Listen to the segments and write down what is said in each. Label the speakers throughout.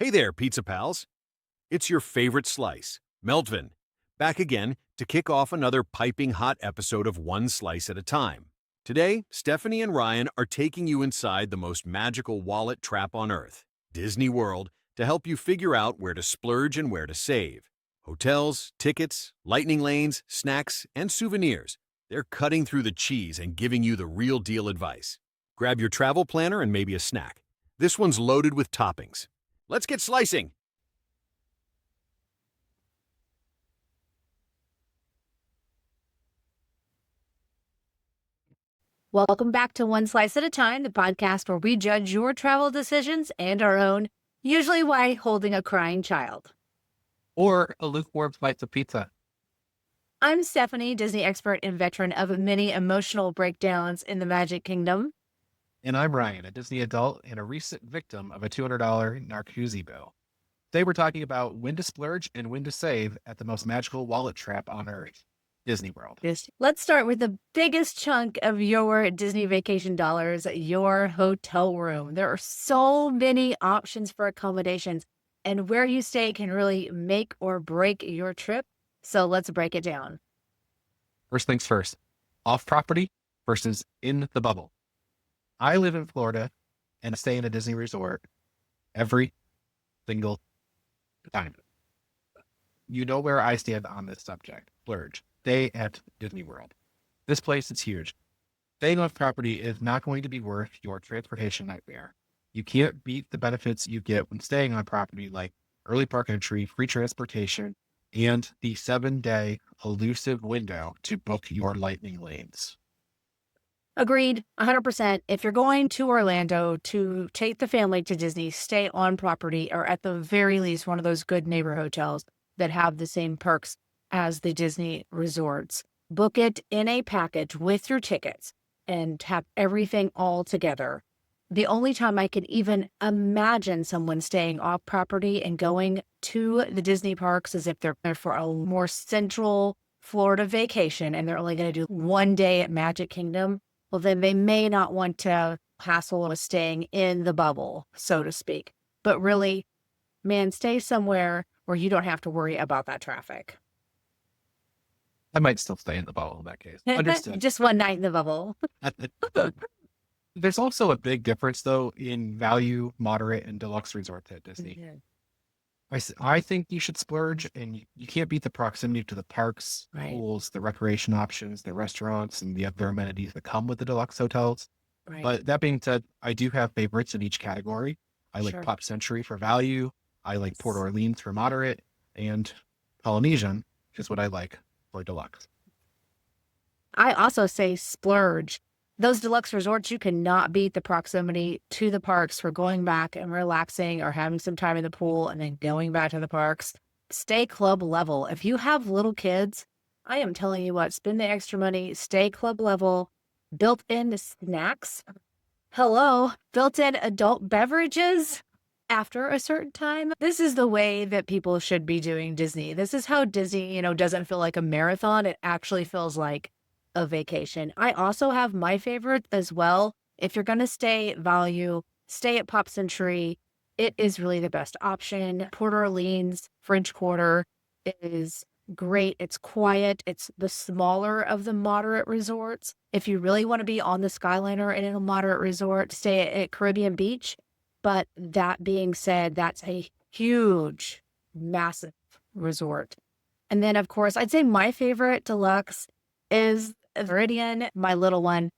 Speaker 1: Hey there, pizza pals. It's your favorite slice, Meltvin, back again to kick off another piping hot episode of One Slice at a Time. Today, Stephanie and Ryan are taking you inside the most magical wallet trap on earth, Disney World, to help you figure out where to splurge and where to save. Hotels, tickets, lightning lanes, snacks, and souvenirs. They're cutting through the cheese and giving you the real deal advice. Grab your travel planner and maybe a snack. This one's loaded with toppings. Let's get slicing!
Speaker 2: Welcome back to One Slice at a Time, the podcast where we judge your travel decisions and our own, usually while holding a crying child.
Speaker 3: Or a lukewarm slice of pizza.
Speaker 2: I'm Stephanie, Disney expert and veteran of many emotional breakdowns in the Magic Kingdom.
Speaker 3: And I'm Ryan, a Disney adult and a recent victim of a $200 Narcoozy bill. Today we're talking about when to splurge and when to save at the most magical wallet trap on earth, Disney World.
Speaker 2: Let's start with the biggest chunk of your Disney vacation dollars, your hotel room. There are so many options for accommodations, and where you stay can really make or break your trip. So let's break it down.
Speaker 3: First things first, off property versus in the bubble. I live in Florida and stay in a Disney resort every single time. You know where I stand on this subject. Splurge. Stay at Disney World. This place is huge. Staying off property is not going to be worth your transportation nightmare. You can't beat the benefits you get when staying on property, like early park entry, free transportation, and the 7-day elusive window to book your lightning lanes.
Speaker 2: Agreed, 100%. If you're going to Orlando to take the family to Disney, stay on property or at the very least one of those good neighbor hotels that have the same perks as the Disney resorts. Book it in a package with your tickets and have everything all together. The only time I can even imagine someone staying off property and going to the Disney parks is if they're there for a more central Florida vacation and they're only going to do one day at Magic Kingdom. Well, then they may not want to hassle with staying in the bubble, so to speak. But really, man, stay somewhere where you don't have to worry about that traffic.
Speaker 3: I might still stay in the bubble in that case. Understood.
Speaker 2: Just one night in the bubble.
Speaker 3: There's also a big difference, though, in value, moderate, and deluxe resorts at Disney. I think you should splurge, and you can't beat the proximity to the parks, pools, the recreation options, the restaurants, and the other amenities that come with the deluxe hotels.
Speaker 2: Right.
Speaker 3: But that being said, I do have favorites in each category. I like Pop Century for value. I like Port Orleans for moderate, and Polynesian is what I like for deluxe.
Speaker 2: I also say splurge. Those deluxe resorts, you cannot beat the proximity to the parks for going back and relaxing or having some time in the pool and then going back to the parks. Stay club level. If you have little kids, I am telling you what, spend the extra money, stay club level, built-in snacks. Hello, built-in adult beverages after a certain time. This is the way that people should be doing Disney. This is how Disney, doesn't feel like a marathon. It actually feels like a vacation. I also have my favorite as well. If you're going to stay value, stay at Pop Century. It is really the best option. Port Orleans, French Quarter is great. It's quiet. It's the smaller of the moderate resorts. If you really want to be on the Skyliner in a moderate resort, stay at Caribbean Beach. But that being said, that's a huge, massive resort. And then, of course, I'd say my favorite deluxe is Meridian. My little one,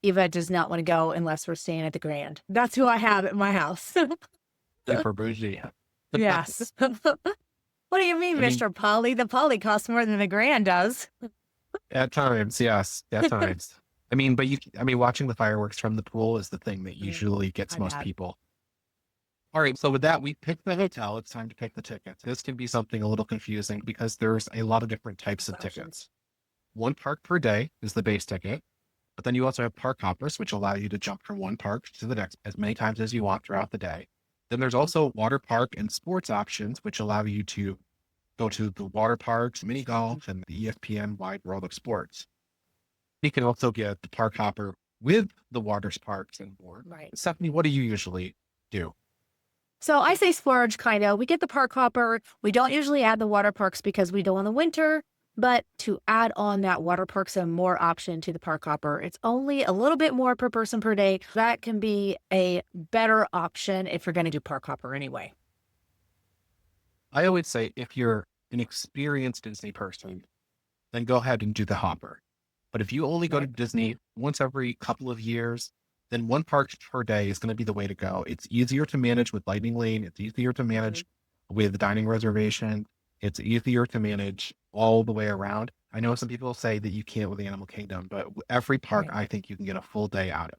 Speaker 2: Eva, does not want to go unless we're staying at the Grand. That's who I have at my house.
Speaker 3: Super bougie.
Speaker 2: Yes. What do you mean, Mr. Polly? The Polly costs more than the Grand does.
Speaker 3: At times, yes. At times. But watching the fireworks from the pool is the thing that usually gets most people. All right, so with that, we picked the hotel. It's time to pick the tickets. This can be something a little confusing because there's a lot of different types of tickets. One park per day is the base ticket, but then you also have park hoppers, which allow you to jump from one park to the next as many times as you want throughout the day. Then there's also water park and sports options, which allow you to go to the water parks, mini golf, and the ESPN wide world of sports. You can also get the park hopper with the water parks and more.
Speaker 2: Right.
Speaker 3: Stephanie, what do you usually do?
Speaker 2: So I say splurge, kind of. We get the park hopper. We don't usually add the water parks because we do in the winter, but to add on that water parks and more option to the park hopper, it's only a little bit more per person per day. That can be a better option if you're going to do park hopper anyway.
Speaker 3: I always say if you're an experienced Disney person, then go ahead and do the hopper. But if you only go to Disney once every couple of years, then one park per day is going to be the way to go. It's easier to manage with Lightning Lane. It's easier to manage with dining reservation. It's easier to manage all the way around. I know some people say that you can't with Animal Kingdom, but every park, I think you can get a full day out of.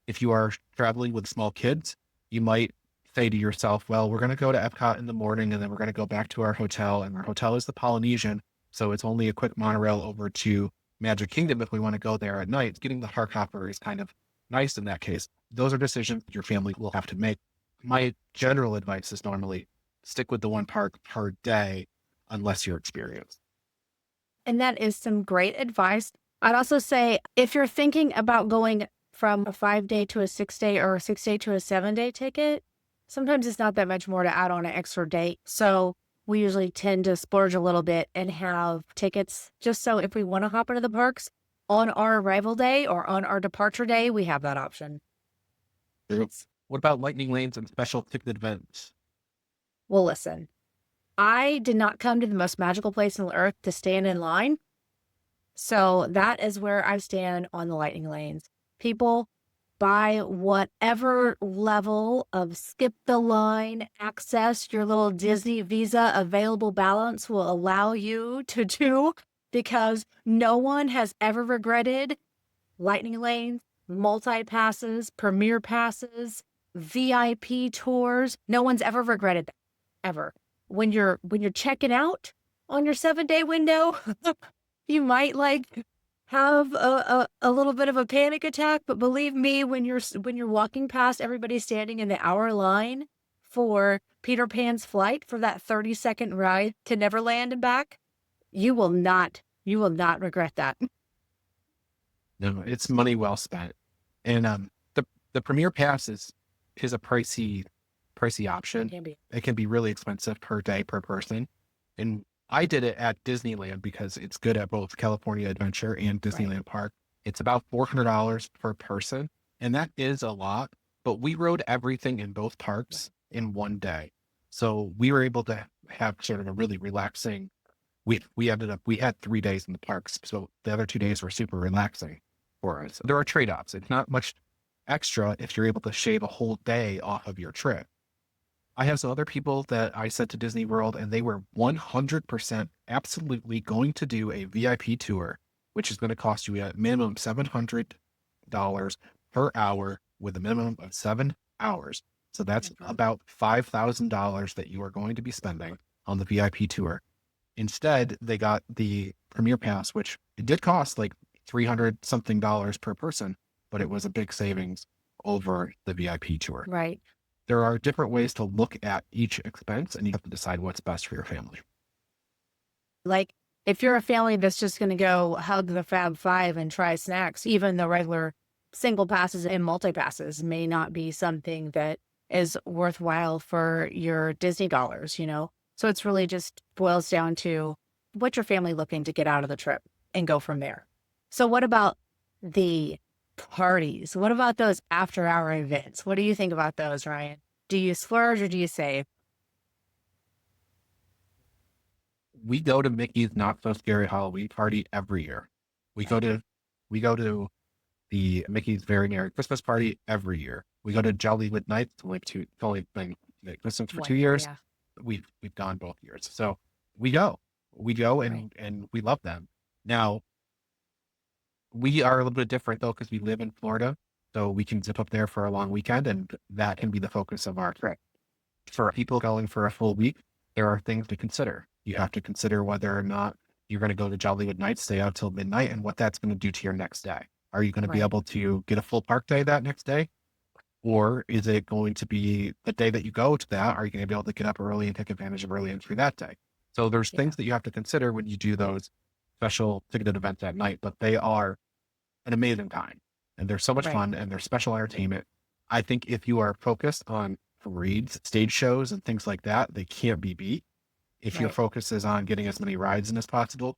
Speaker 3: If you are traveling with small kids, you might say to yourself, well, we're going to go to Epcot in the morning and then we're going to go back to our hotel, and our hotel is the Polynesian. So it's only a quick monorail over to Magic Kingdom if we want to go there at night. Getting the park hopper is kind of nice in that case. Those are decisions your family will have to make. My general advice is normally stick with the one park per day unless you're experienced.
Speaker 2: And that is some great advice. I'd also say if you're thinking about going from a 5-day to a 6-day or a 6-day to a 7-day ticket, sometimes it's not that much more to add on an extra day. So we usually tend to splurge a little bit and have tickets just so if we want to hop into the parks on our arrival day or on our departure day, we have that option.
Speaker 3: What about Lightning Lanes and special ticketed events?
Speaker 2: Well, listen, I did not come to the most magical place on the earth to stand in line. So that is where I stand on the Lightning Lanes. People, by whatever level of skip the line access your little Disney Visa available balance will allow you to do, because no one has ever regretted Lightning Lanes, multi-passes, premier passes, VIP tours. No one's ever regretted that, ever. When you're checking out on your 7-day window, you might have a little bit of a panic attack, but believe me, when you're walking past everybody standing in the hour line for Peter Pan's flight for that 30-second ride to Neverland and back, you will not regret that.
Speaker 3: No, it's money well spent. And the Premier Pass is a pricey option. It can be really expensive per day per person. And I did it at Disneyland because it's good at both California Adventure and Disneyland Park. It's about $400 per person, and that is a lot, but we rode everything in both parks in one day. So we were able to have sort of a really relaxing, we had 3 days in the parks. So the other 2 days were super relaxing for us. There are trade-offs. It's not much extra if you're able to shave a whole day off of your trip. I have some other people that I sent to Disney World, and they were 100% absolutely going to do a VIP tour, which is going to cost you a minimum $700 per hour with a minimum of 7 hours. So that's about $5,000 that you are going to be spending on the VIP tour. Instead, they got the Premier Pass, which it did cost like $300 something per person, but it was a big savings over the VIP tour.
Speaker 2: Right.
Speaker 3: There are different ways to look at each expense, and you have to decide what's best for your family.
Speaker 2: Like, if you're a family that's just going to go hug the Fab Five and try snacks, even the regular single passes and multi-passes may not be something that is worthwhile for your Disney dollars, So it's really just boils down to what's your family looking to get out of the trip and go from there. So what about the parties? What about those after-hour events? What do you think about those, Ryan? Do you splurge or do you save?
Speaker 3: We go to Mickey's Not So Scary Halloween Party every year. We go to the Mickey's Very Merry Christmas Party every year. We go to Jollywood Nights. It's only been Christmas for 2 years.
Speaker 2: Yeah.
Speaker 3: We've gone both years. So we go and we love them. Now, we are a little bit different though, because we live in Florida, so we can zip up there for a long weekend, and that can be the focus of our trip. For people going for a full week, there are things to consider. You have to consider whether or not you're going to go to Jollywood Nights, stay out till midnight, and what that's going to do to your next day. Are you going to be able to get a full park day that next day? Or is it going to be the day that you go to that? Are you going to be able to get up early and take advantage of early entry that day? So there's things that you have to consider when you do those special ticketed events at night, but they are an amazing time, and they're so much fun, and they're special entertainment. I think if you are focused on parades, stage shows, and things like that, they can't be beat. If your
Speaker 2: Right.
Speaker 3: focus is on getting as many rides in as possible,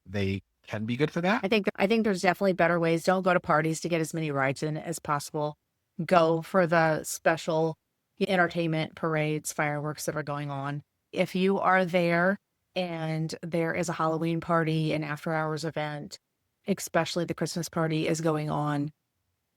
Speaker 3: they can be good for that.
Speaker 2: I think there's definitely better ways. Don't go to parties to get as many rides in as possible. Go for the special entertainment parades, fireworks that are going on. If you are there and there is a Halloween party, an after hours event, especially the Christmas party is going on,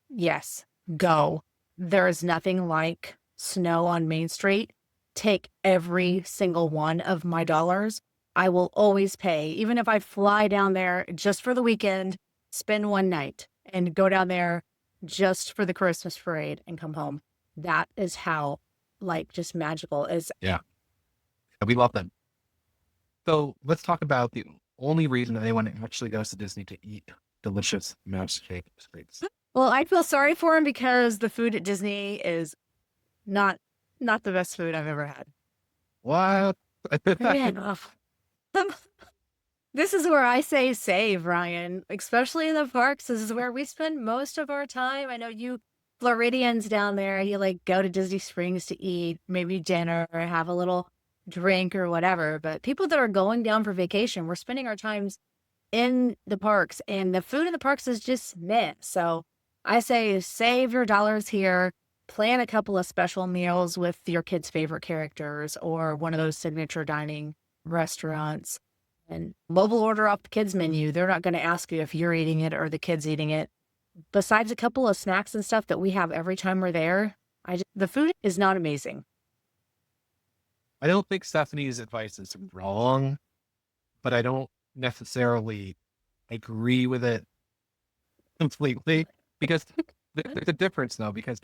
Speaker 2: yes, go. There is nothing like snow on Main Street. Take every single one of my dollars. I will always pay, even if I fly down there just for the weekend, spend one night and go down there just for the Christmas parade and come home. That is how, like, just magical is.
Speaker 3: Yeah. We love them. So let's talk about the only reason anyone actually goes to Disney to eat delicious mouse cake treats.
Speaker 2: Well, I feel sorry for him because the food at Disney is not the best food I've ever had.
Speaker 3: What?
Speaker 2: Man, ugh. This is where I say save, Ryan, especially in the parks. This is where we spend most of our time. I know you Floridians down there, you like go to Disney Springs to eat maybe dinner or have a little drink or whatever. But people that are going down for vacation, we're spending our times in the parks, and the food in the parks is just meh. So I say save your dollars here. Plan a couple of special meals with your kids' favorite characters or one of those signature dining restaurants and mobile order off the kids' menu. They're not going to ask you if you're eating it or the kids eating it. Besides a couple of snacks and stuff that we have every time we're there, the food is not amazing.
Speaker 3: I don't think Stephanie's advice is wrong, but I don't necessarily agree with it completely because there's a difference though, because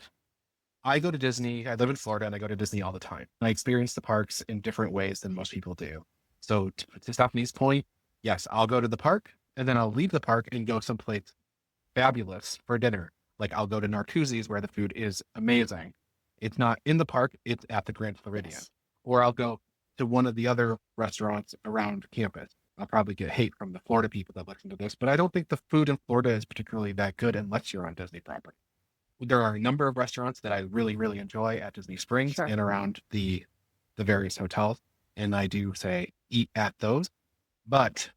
Speaker 3: I go to Disney, I live in Florida and I go to Disney all the time. I experience the parks in different ways than most people do. So to Stephanie's point, yes, I'll go to the park and then I'll leave the park and go someplace fabulous for dinner. Like I'll go to Narcoossee's where the food is amazing. It's not in the park, it's at the Grand Floridian.
Speaker 2: Yes.
Speaker 3: Or I'll go to one of the other restaurants around campus. I'll probably get hate from the Florida people that listen to this, but I don't think the food in Florida is particularly that good unless you're on Disney property. There are a number of restaurants that I really, really enjoy at Disney Springs
Speaker 2: Sure.
Speaker 3: and around the various hotels. And I do say eat at those. But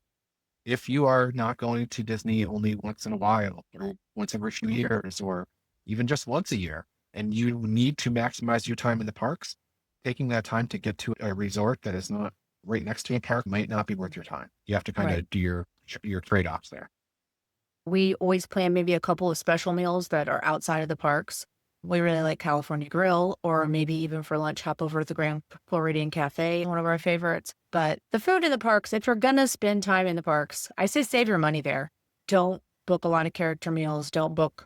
Speaker 3: if you are not going to Disney only once in a while or once every few years or even just once a year, and you need to maximize your time in the parks, taking that time to get to a resort that is not right next to a park might not be worth your time. You have to kind of do your trade-offs there.
Speaker 2: We always plan maybe a couple of special meals that are outside of the parks. We really like California Grill, or maybe even for lunch, hop over to the Grand Floridian Cafe, one of our favorites. But the food in the parks, if you're going to spend time in the parks, I say save your money there. Don't book a lot of character meals. Don't book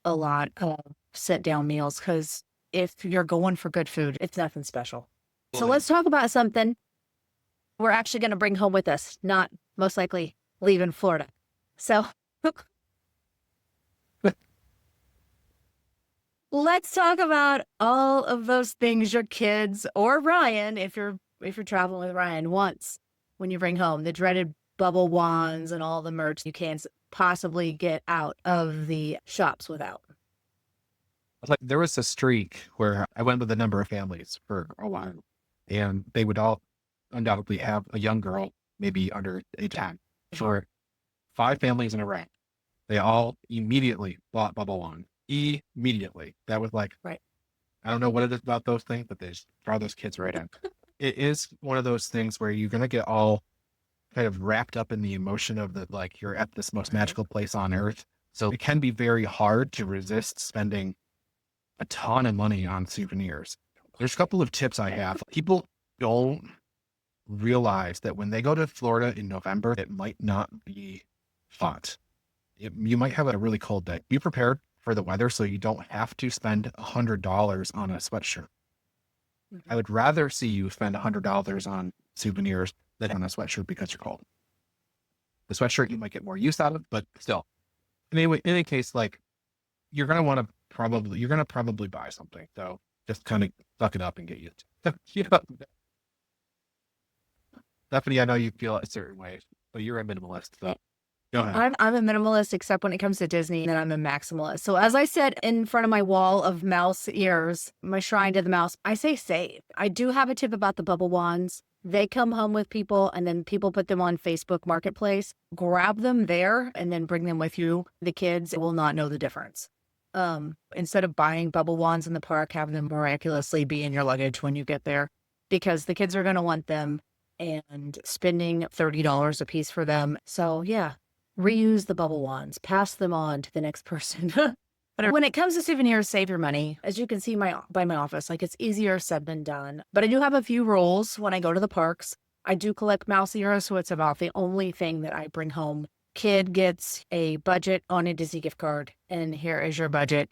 Speaker 2: a lot of sit-down meals, because if you're going for good food, it's nothing special. So let's talk about something we're actually going to bring home with us, not most likely leave in Florida. So let's talk about all of those things your kids or Ryan, if you're traveling with Ryan, wants when you bring home. The dreaded bubble wands and all the merch you can't possibly get out of the shops without.
Speaker 3: Like there was a streak where I went with a number of families for a while, and they would all undoubtedly have a young girl, maybe under age 10, for 5 families in a row. They all immediately bought bubble wand. Immediately. That was like,
Speaker 2: Right.
Speaker 3: I don't know what it is about those things, but they just draw those kids right in. It is one of those things where you're going to get all kind of wrapped up in the emotion of the, like, you're at this most magical place on earth. So it can be very hard to resist spending a ton of money on souvenirs. There's a couple of tips I have. People don't realize that when they go to Florida in November, it might not be hot. You might have a really cold day. Be prepared for the weather so you don't have to spend $100 on a sweatshirt. I would rather see you spend $100 on souvenirs than on a sweatshirt because you're cold. The sweatshirt you might get more use out of, but still. Anyway, in any case, like you're gonna probably buy something. So just kind of suck it up and get used to it. Stephanie, I know you feel a certain way, but you're a minimalist, so Go ahead.
Speaker 2: I'm a minimalist except when it comes to Disney, and then I'm a maximalist. So as I said in front of my wall of mouse ears, my shrine to the mouse, I say save. I do have a tip about the bubble wands. They come home with people and then people put them on Facebook Marketplace. Grab them there and then bring them with you. The kids will not know the difference. Instead of buying bubble wands in the park, have them miraculously be in your luggage when you get there because the kids are going to want them and spending $30 a piece for them. So yeah. Reuse the bubble wands, pass them on to the next person. But when it comes to souvenirs, save your money. As you can see by my office, like it's easier said than done. But I do have a few rules when I go to the parks. I do collect mouse ears, so it's about the only thing that I bring home. Kid gets a budget on a Disney gift card, and here is your budget.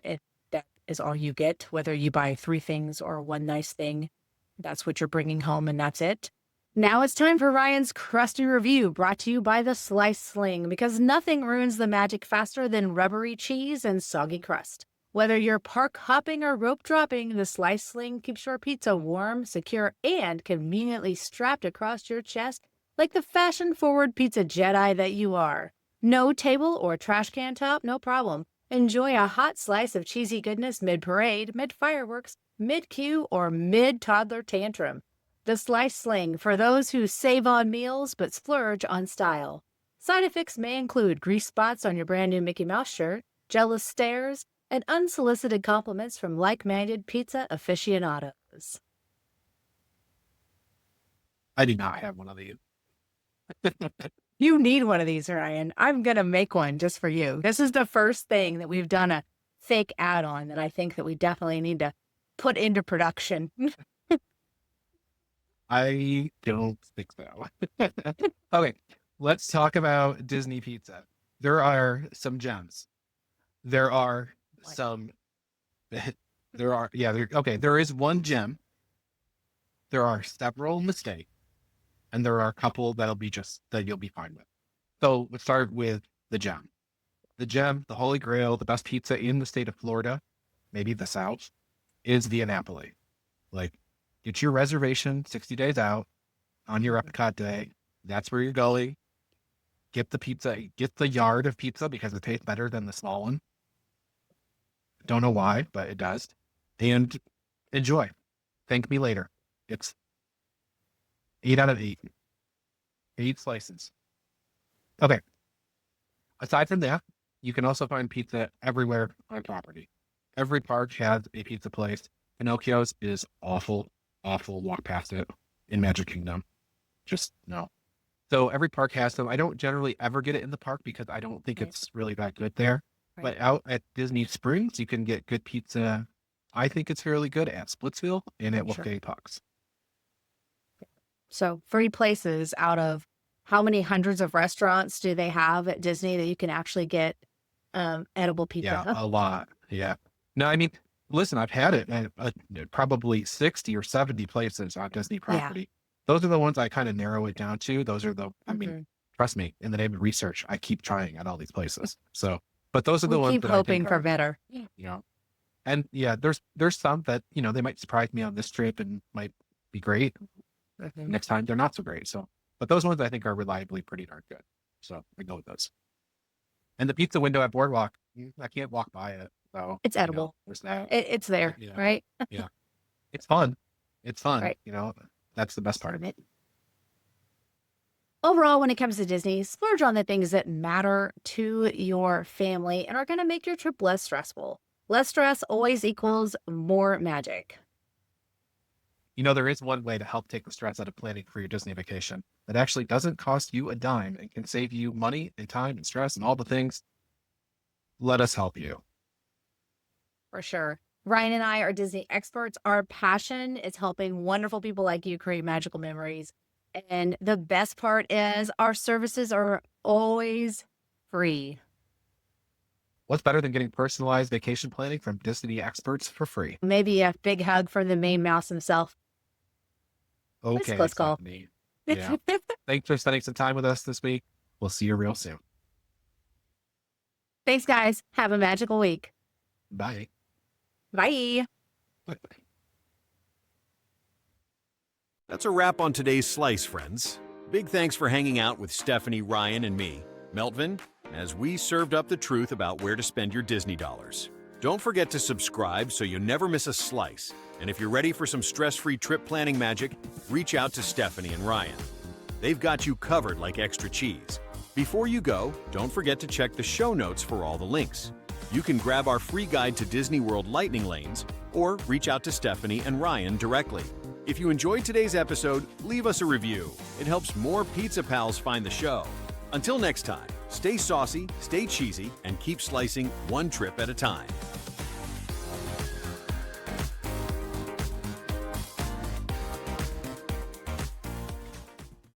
Speaker 2: That is all you get, whether you buy 3 things or one nice thing. That's what you're bringing home, and that's it. Now it's time for Ryan's Crusty Review, brought to you by the Slice Sling, because nothing ruins the magic faster than rubbery cheese and soggy crust. Whether you're park hopping or rope dropping, the Slice Sling keeps your pizza warm, secure, and conveniently strapped across your chest like the fashion-forward pizza Jedi that you are. No table or trash can top, no problem. Enjoy a hot slice of cheesy goodness mid-parade, mid-fireworks, mid-cue, or mid-toddler tantrum. The Slice Sling, for those who save on meals but splurge on style. Side effects may include grease spots on your brand new Mickey Mouse shirt, jealous stares, and unsolicited compliments from like-minded pizza aficionados.
Speaker 3: I do not have one of these.
Speaker 2: You need one of these, Ryan. I'm going to make one just for you. This is the first thing that we've done a fake ad on that I think that we definitely need to put into production.
Speaker 3: I don't think so. Okay, let's talk about Disney pizza. There are some gems. There are some. There is one gem. There are several mistakes, and there are a couple that you'll be fine with. So let's start with the gem. The gem, the Holy Grail, the best pizza in the state of Florida, maybe the South, is the Annapolis. Like, get your reservation 60 days out on your Epcot day. That's where you're going. Get the pizza, get the yard of pizza because it tastes better than the small one. Don't know why, but it does. And enjoy. Thank me later. It's 8 out of 8. 8 slices. Okay. Aside from that, you can also find pizza everywhere on property. Every park has a pizza place. Pinocchio's is awful. Walk past it in Magic Kingdom. Just no. So every park has them. I don't generally ever get it in the park because I don't think it's really that good there. Right. But out at Disney Springs, you can get good pizza. I think it's fairly good at Splitsville and at Wolfgang Puck's.
Speaker 2: So 3 places out of how many hundreds of restaurants do they have at Disney that you can actually get edible pizza?
Speaker 3: Yeah, a lot. Yeah. No, I mean, listen, I've had it at probably 60 or 70 places on Disney property. Yeah. Those are the ones I kind of narrow it down to. Those are I mean, trust me, in the name of research, I keep trying at all these places. So, but those are the ones
Speaker 2: keep hoping for better.
Speaker 3: You know, and yeah, there's some that, they might surprise me on this trip and might be great. Next time, they're not so great. So, but those ones I think are reliably pretty darn good. So I go with those. And the pizza window at Boardwalk, I can't walk by it. So
Speaker 2: it's edible.
Speaker 3: There's that.
Speaker 2: It's there, right?
Speaker 3: Yeah. It's fun. It's fun.
Speaker 2: Right.
Speaker 3: That's the best part of it.
Speaker 2: Overall, when it comes to Disney, splurge on the things that matter to your family and are going to make your trip less stressful. Less stress always equals more magic.
Speaker 3: There is one way to help take the stress out of planning for your Disney vacation that actually doesn't cost you a dime and can save you money and time and stress and all the things. Let us help you.
Speaker 2: For sure. Ryan and I are Disney experts. Our passion is helping wonderful people like you create magical memories. And the best part is our services are always free.
Speaker 3: What's better than getting personalized vacation planning from Disney experts for free?
Speaker 2: Maybe a big hug from the main mouse himself.
Speaker 3: Okay.
Speaker 2: Close call.
Speaker 3: Yeah. Thanks for spending some time with us this week. We'll see you real soon.
Speaker 2: Thanks, guys. Have a magical week.
Speaker 3: Bye.
Speaker 2: Bye.
Speaker 3: Bye.
Speaker 1: That's a wrap on today's Slice, friends. Big thanks for hanging out with Stephanie, Ryan, and me. Meltvin, as we served up the truth about where to spend your Disney dollars. Don't forget to subscribe so you never miss a slice. And if you're ready for some stress-free trip planning magic, reach out to Stephanie and Ryan. They've got you covered like extra cheese. Before you go, don't forget to check the show notes for all the links. You can grab our free guide to Disney World Lightning Lanes or reach out to Stephanie and Ryan directly. If you enjoyed today's episode, leave us a review. It helps more Pizza Pals find the show. Until next time, stay saucy, stay cheesy, and keep slicing one trip at a time.